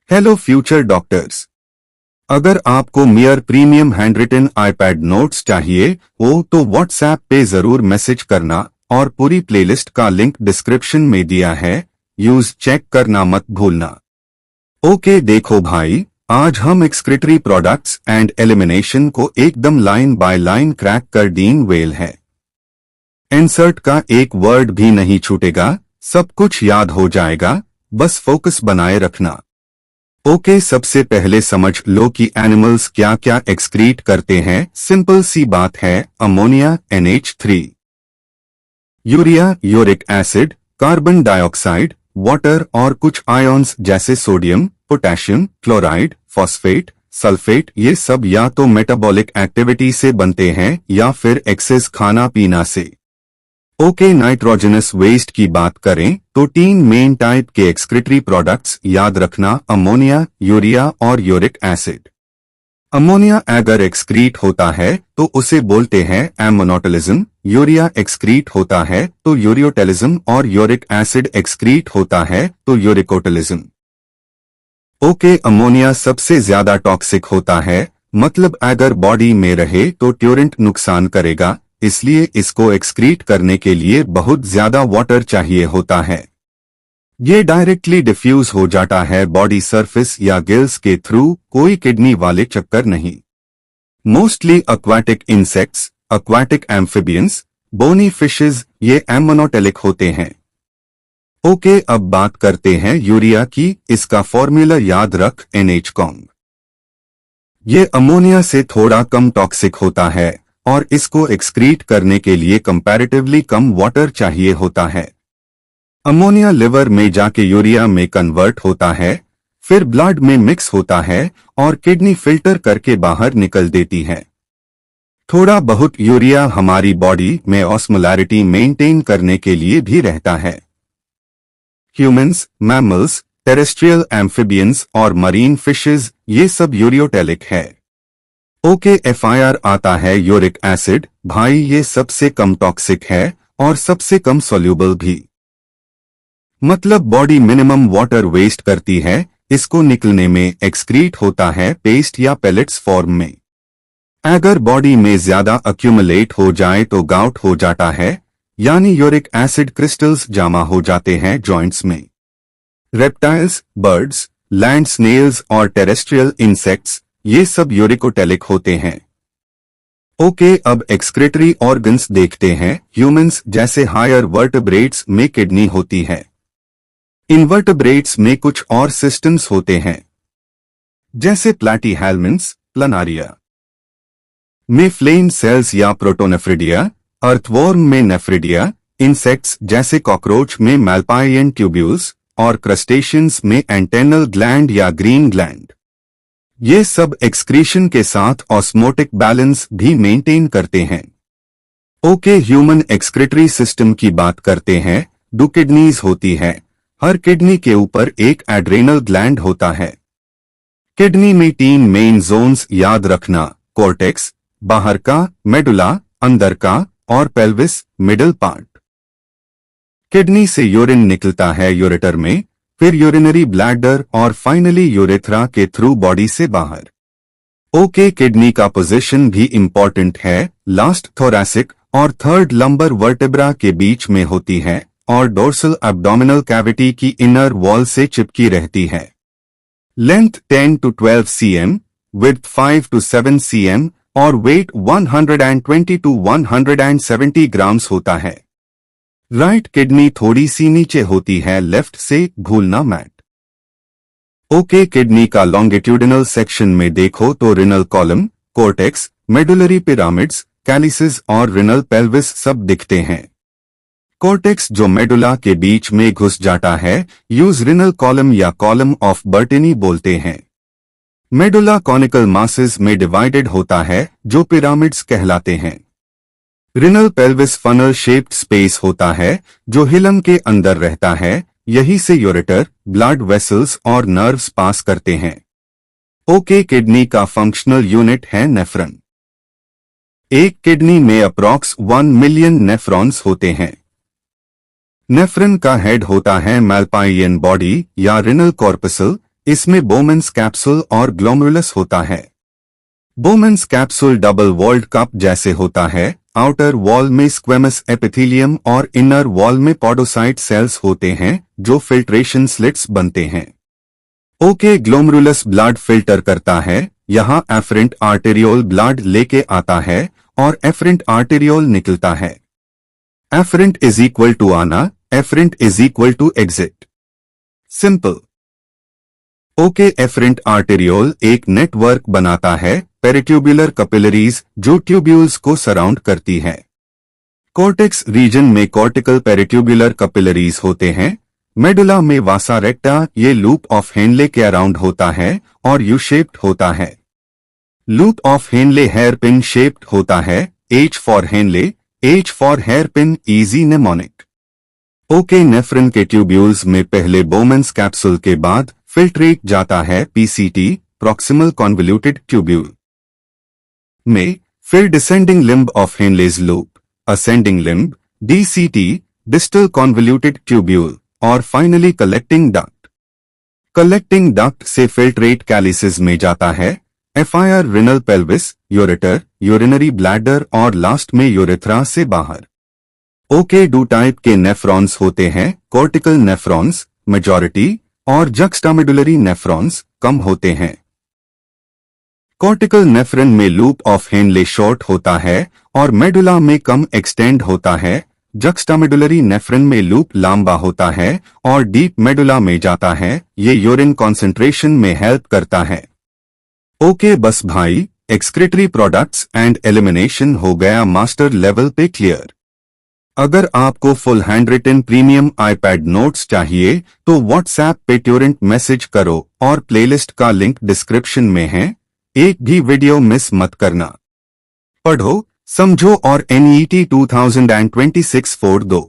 Hello future doctors. अगर आपको मियर premium handwritten iPad notes चाहिए हो तो व्हाट्सएप पे जरूर मैसेज करना और पूरी प्लेलिस्ट का लिंक डिस्क्रिप्शन में दिया है, यूज चेक करना मत भूलना। ओके देखो भाई, आज हम एक्सक्रीटरी प्रोडक्ट्स एंड एलिमिनेशन को एकदम लाइन बाय लाइन क्रैक कर डीन वेल है। इंसर्ट का एक वर्ड भी नहीं छूटेगा, सब कुछ याद हो जाएगा, बस फोकस बनाए रखना। ओके सबसे पहले समझ लो कि एनिमल्स क्या क्या एक्सक्रीट करते हैं। सिंपल सी बात है, ammonia NH3, urea uric acid, carbon dioxide, water और कुछ आयॉन्स जैसे sodium, potassium, chloride, phosphate, sulphate, ये सब या तो मेटाबॉलिक एक्टिविटी से बनते हैं या फिर एक्सेस खाना पीना से। ओके नाइट्रोजनस वेस्ट की बात करें तो 3 मेन टाइप के एक्सक्रीटरी प्रोडक्ट्स याद रखना, अमोनिया, यूरिया और यूरिक एसिड। अमोनिया अगर एक्सक्रीट होता है तो उसे बोलते हैं एमोनोटलिज्म, यूरिया एक्सक्रीट होता है तो यूरियोटेलिज्म और यूरिक एसिड एक्सक्रीट होता है तो यूरिकोटलिज्म। ओके अमोनिया सबसे ज्यादा टॉक्सिक होता है, मतलब अगर बॉडी में रहे तो ट्यूरेंट नुकसान करेगा, इसलिए इसको एक्सक्रीट करने के लिए बहुत ज्यादा वाटर चाहिए होता है। ये डायरेक्टली डिफ्यूज हो जाता है बॉडी सरफेस या गिल्स के थ्रू, कोई किडनी वाले चक्कर नहीं। Mostly aquatic insects, aquatic amphibians, bony fishes ये एमोनोटेलिक होते हैं। ओके अब बात करते हैं यूरिया की। इसका फॉर्मूला याद रख, NH-CONG। ये अमोनिया से थोड़ा कम टॉक्सिक होता है और इसको एक्सक्रीट करने के लिए कंपैरेटिवली कम वाटर चाहिए होता है। अमोनिया लिवर में जाके यूरिया में कन्वर्ट होता है, फिर ब्लड में मिक्स होता है और किडनी फिल्टर करके बाहर निकल देती है। थोड़ा बहुत यूरिया हमारी बॉडी में ऑस्मोलैरिटी मेंटेन करने के लिए भी रहता है। ह्यूमंस, मैमल्स, टेरेस्ट्रियल एम्फिबियंस और मरीन फिशेज ये सब यूरियोटेलिक है। ओके FIR आता है यूरिक एसिड। भाई ये सबसे कम टॉक्सिक है और सबसे कम सोल्यूबल भी, मतलब बॉडी मिनिमम वाटर वेस्ट करती है, इसको निकलने में एक्सक्रीट होता है पेस्ट या पेलेट्स फॉर्म में। अगर बॉडी में ज्यादा अक्यूमुलेट हो जाए तो गाउट हो जाता है, यानी यूरिक एसिड क्रिस्टल्स जमा हो जाते हैं जॉइंट्स में। रेप्टाइल्स, बर्ड्स, लैंड स्नेल्स और टेरेस्ट्रियल इंसेक्ट्स ये सब यूरिकोटेलिक होते हैं। ओके अब एक्सक्रीटरी ऑर्गन्स देखते हैं। ह्यूमंस जैसे हायर वर्टेब्रेट्स में किडनी होती है। इनवर्टेब्रेट्स में कुछ और सिस्टम्स होते हैं जैसे प्लैटीहेल्मिन्थ्स, प्लानारिया में फ्लेम सेल्स या प्रोटोनेफ्रिडिया, अर्थवॉर्म में नेफ्रिडिया, इंसेक्ट्स जैसे कॉकरोच में मैल्पाइयन ट्यूब्यूल्स और क्रस्टेशियंस में एंटेनल ग्लैंड या ग्रीन ग्लैंड। ये सब एक्सक्रीशन के साथ ऑस्मोटिक बैलेंस भी मेंटेन करते हैं। ओके ह्यूमन एक्सक्रीटरी सिस्टम की बात करते हैं। 2 किडनीज होती है, हर किडनी के ऊपर एक एड्रेनल ग्लैंड होता है। किडनी में 3 मेन जोन्स याद रखना, कॉर्टेक्स बाहर का, मेडुला अंदर का और पेल्विस मिडल पार्ट। किडनी से यूरिन निकलता है यूरेटर में, फिर यूरिनरी ब्लैडर और फाइनली यूरेथ्रा के थ्रू बॉडी से बाहर। ओके किडनी का पोजीशन भी इंपॉर्टेंट है, लास्ट थोरैसिक और थर्ड लंबर वर्टेब्रा के बीच में होती है और डोर्सल एब्डोमिनल कैविटी की इनर वॉल से चिपकी रहती है। Length 10 to 12 cm, width 5 to 7 cm और वेट 120 to 170 ग्राम्स होता है। राइट किडनी थोड़ी सी नीचे होती है लेफ्ट से, भूलना मत। ओके किडनी का लॉन्गिट्यूडिनल सेक्शन में देखो तो renal column, cortex, medullary pyramids, calyces और रिनल पेल्विस सब दिखते हैं। कॉर्टेक्स जो मेडुला के बीच में घुस जाता है, यूज रिनल कॉलम या कॉलम ऑफ बर्टिनी बोलते हैं। मेडुला कॉनिकल मासेस में डिवाइडेड होता है जो पिरामिड्स कहलाते हैं। Renal pelvis funnel shaped space होता है जो हिलम के अंदर रहता है, यही से यूरेटर, ब्लड वेसल्स और नर्व्स पास करते हैं। ओके किडनी का फंक्शनल यूनिट है नेफ्रॉन। एक किडनी में अप्रॉक्स 1 मिलियन नेफ्रॉन्स होते हैं। नेफ्रॉन का हेड होता है मैल्पाइयन बॉडी या रिनल कॉर्पसल, इसमें बोमेंस कैप्सूल और ग्लोमेरुलस होता है। Bowman's capsule double walled cup जैसे होता है। आउटर वॉल में स्क्वेमस एपिथेलियम और इनर वॉल में पॉडोसाइट सेल्स होते हैं जो फिल्ट्रेशन स्लिट्स बनते हैं। ओके, ग्लोमेरुलस ब्लड फिल्टर करता है। यहाँ एफरेंट आर्टेरियोल ब्लड लेके आता है और एफरेंट आर्टेरियोल निकलता है। एफरेंट इज इक्वल टू आना, efferent is equal to exit. Simple. Okay, efferent arteriole एक नेटवर्क बनाता है पेरिट्यूबुलर कैपिलरीज जो ट्यूब्यूल्स को सराउंड करती है। कॉर्टेक्स रीजन में कॉर्टिकल पेरिट्यूबुलर कैपिलरीज होते हैं। मेडुला में वासा रेक्टा ये लूप ऑफ हेनले के अराउंड होता है और यू शेप्ड होता है। Loop of Henle hair pin shaped होता है। H for Henle, H for hair pin, easy mnemonic. Okay, नेफ्रन के ट्यूब्यूल्स में पहले बोमेंस कैप्सूल के बाद फिल्ट्रेट जाता है PCT प्रॉक्सिमल कॉन्वोल्यूटेड ट्यूब्यूल में, फिर descending limb of Henle's loop, ascending limb, DCT distal convoluted tubule और finally collecting duct. Collecting duct से फिल्ट्रेट कैलिसेस में जाता है। FIR renal pelvis, ureter, urinary bladder और लास्ट में यूरेथ्रा से बाहर। ओके, दो टाइप के नेफ्रॉन्स होते हैं, कॉर्टिकल नेफ्रॉन्स मेजॉरिटी और जक्स्टामेडुलरी नेफ्रॉन्स कम होते हैं। कॉर्टिकल नेफ्रॉन में लूप ऑफ हेनले शॉर्ट होता है और मेडुला में कम एक्सटेंड होता है। जक्स्टामेडुलरी नेफ्रॉन में लूप लंबा होता है और डीप मेडुला में जाता है। ये यूरिन कॉन्सेंट्रेशन में हेल्प करता है। ओके बस भाई, एक्सक्रीटरी प्रोडक्ट्स एंड एलिमिनेशन हो गया मास्टर लेवल पे क्लियर। अगर आपको full hand written premium iPad notes चाहिए तो व्हाट्सएप पे तुरंत मैसेज करो और प्लेलिस्ट का लिंक डिस्क्रिप्शन में है। एक भी वीडियो मिस मत करना। पढ़ो, समझो और NET 2026 फोड़ दो।